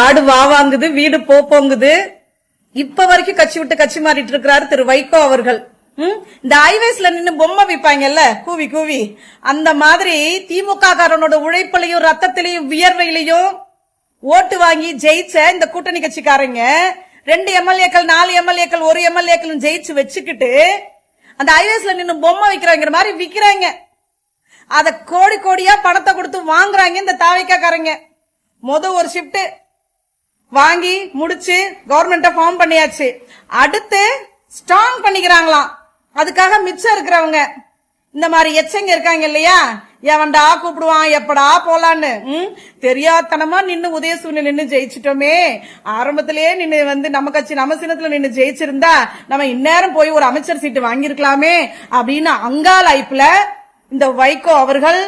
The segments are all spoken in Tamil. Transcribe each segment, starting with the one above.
ஆடு வா வாங்குது, வீடு போங்குது. இப்ப வரைக்கும் கட்சி விட்டு கட்சி மாறிட்டு இருக்கிறாரு திரு வைகோ அவர்கள். இந்த ஹைவேஸ்ல நின்னு பொம்மை விப்பாங்கல்ல கூவி கூவி, அந்த மாதிரி திமுக காரனோட உழைப்பிலையும் ரத்தத்திலையும் வியர்வையிலையும் ஓட்டு வாங்கி ஜெயிச்ச இந்த கூட்டணி கட்சிக்காரங்க 2 எம்எல்ஏக்கள் 4 எம்எல்ஏக்கள் 1 எம்எல்ஏக்கள் ஜெயிச்சு வச்சுக்கிட்டு அந்த ஹைவேஸ்ல நின்னு பொம்மை விக்கிறாங்க மாதிரி விக்கிறாங்க. அத கோடி கோடியா பணத்தை கொடுத்து வாங்குறாங்க இந்த தாவைக்காரங்க. ஒரு ஷிப்ட் வாங்கி முடிச்சு கவர்மெண்ட ஃபார்ம் பண்ணியாச்சு. அடுத்து ஸ்ட்ராங் பண்ணிக்கிறாங்களாம். அதுக்காக மிச்சம் இருக்கிறவங்க இந்த மாதிரி எச்சங்க இருக்காங்க இல்லையா, எவன்டா கூப்பிடுவான் எப்படா போலான்னு தெரியாதனமா நின்னு உதயசூரியன் நின்னு ஜெயிச்சிட்டோமே. ஆரம்பத்திலேயே நின்னு நம்ம கட்சி நம்ம சின்னத்துல நின்னு ஜெயிச்சிருந்தா நம்ம இந்நேரம் போய் ஒரு அமைச்சர் சீட்டு வாங்கிருக்கலாமே அப்படின்னு அங்கால ஐப்புல இந்த வைகோ அவர்கள்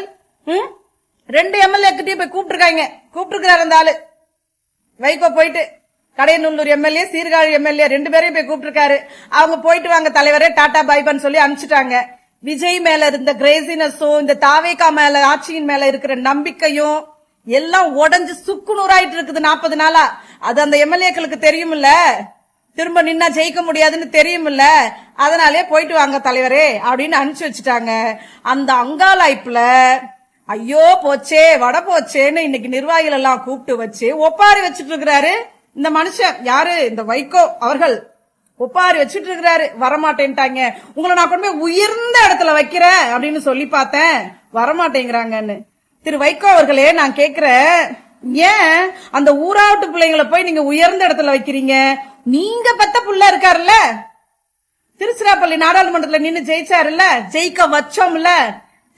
2 எம்எல்ஏ கிட்டே போய் கூப்பிட்டு அந்த ஆளு வைகோ போயிட்டு கடையநல்லூர் எம்எல்ஏ சீர்காழி எம்எல்ஏ 2 பேரையும் போய் கூப்பிட்டு அவங்க போயிட்டு வாங்க தலைவரே டாடா பைபான்னு சொல்லி அனுப்பிச்சிட்டாங்க. விஜய் மேல இருந்த கிரேசினஸும் இந்த தாவேகா மேல ஆட்சியின் மேல இருக்கிற நம்பிக்கையும் எல்லாம் உடஞ்சு சுக்குநூறாயிட்டு இருக்குது 40 நாளா. அது அந்த எம்எல்ஏக்களுக்கு தெரியுமில்ல, திரும்ப நின்னா ஜெயிக்க முடியாதுன்னு தெரியுமில்ல, அதனாலே போயிட்டு வாங்க தலைவரே அப்படின்னு அனுப்பிச்சு வச்சுட்டாங்க. அந்த அங்காளாய்ப்புல ஐயோ போச்சே வட போச்சேன்னு இன்னைக்கு நிர்வாகிகள் எல்லாம் கூப்பிட்டு வச்சு ஒப்பாரி வச்சுட்டு இருக்கிறாரு இந்த மனுஷன். யாரு? இந்த வைகோ அவர்கள் ஒப்பாரி வச்சுட்டு இருக்கிறாரு. வரமாட்டேன்ட்டாங்க, உங்களை நான் கொண்டு போய் உயர்ந்த இடத்துல வைக்கிறேன் அப்படின்னு சொல்லி பார்த்தேன், வரமாட்டேங்கிறாங்கன்னு. திரு வைகோ அவர்களே நான் கேக்குறேன், ஏன் அந்த ஊராட்டு பிள்ளைங்களை போய் நீங்க உயர்ந்த இடத்துல வைக்கிறீங்க? நீங்க பெத்த புள்ள இருக்காருல்ல, திருச்சிராப்பள்ளி நாடாளுமன்றத்துல நின்னு ஜெயிச்சாருல்ல, ஜெயிக்க வச்சோம்ல,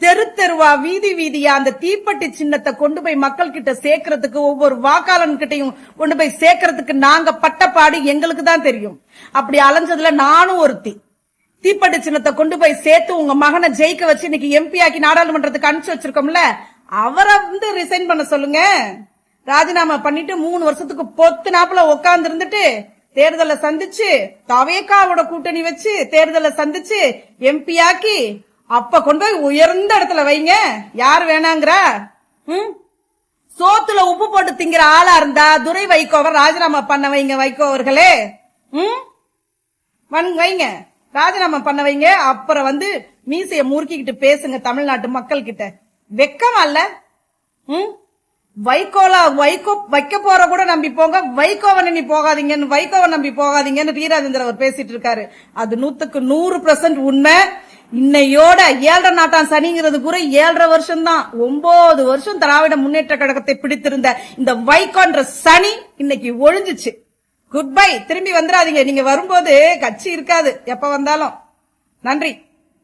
தெரு தெருவா வீதி வீதியா அந்த தீப்பெட்டி சின்னத்தை கொண்டு போய் மக்கள் கிட்ட சேர்க்கறதுக்கு, ஒவ்வொரு வாக்காளன் கிட்டையும் கொண்டு போய் சேர்க்கறதுக்கு நாங்க பட்டப்பாடு எங்களுக்கு தான் தெரியும். அப்படி அலைஞ்சதுல நானும் ஒருத்தி. தீப்பெட்டி சின்னத்தை கொண்டு போய் சேர்த்து உங்க மகனை ஜெயிக்க வச்சு இன்னைக்கு எம்பி ஆக்கி நாடாளுமன்றத்துக்கு அனுப்பிச்சு வச்சிருக்கோம்ல, அவரை ரிசைன் பண்ண சொல்லுங்க. ராஜினாமா பண்ணிட்டு 3 வருஷத்துக்கு பொத்து நாப்புல உட்கார்ந்து இருந்துட்டு தேர்தலை சந்திச்சு தவேகாவோட கூட்டணி வச்சு தேர்தலை சந்திச்சு எம்பி ஆக்கி அப்ப கொண்டு போய் உயர்ந்த இடத்துல வைங்க. யார் வேணாங்கிறா? சோத்துல உப்பு போட்டு திங்கிற ஆளா இருந்தா துரை வைகோவை ராஜினாமா பண்ண வைங்க. வைகோ அவர்களே வைங்க, ராஜினாமா பண்ண வைங்க. அப்புறம் மீசைய முறுக்கிக்கிட்டு பேசுங்க தமிழ்நாட்டு மக்கள் கிட்ட. வெக்கமா இல்ல? வைகோ வைக்க போற கூட நம்பி போங்க, வைகோவை நம்பி போகாதீங்கன்னு, வைகோவை நம்பி போகாதீங்கன்னு வீராஜேந்திர அவர் பேசிட்டு இருக்காரு. அது 100% உண்மை. இன்னையோட 7.5 நாட்டான் சனிங்கிறது கூட 7.5 வருஷம் தான். 9 வருஷம் திராவிட முன்னேற்ற கழகத்தை பிடித்திருந்த இந்த வைகோன்ற சனி இன்னைக்கு ஒழிஞ்சிச்சு. Good bye. திரும்பி வந்துடாதீங்க. நீங்க வரும்போது கட்சி இருக்காது எப்ப வந்தாலும். நன்றி.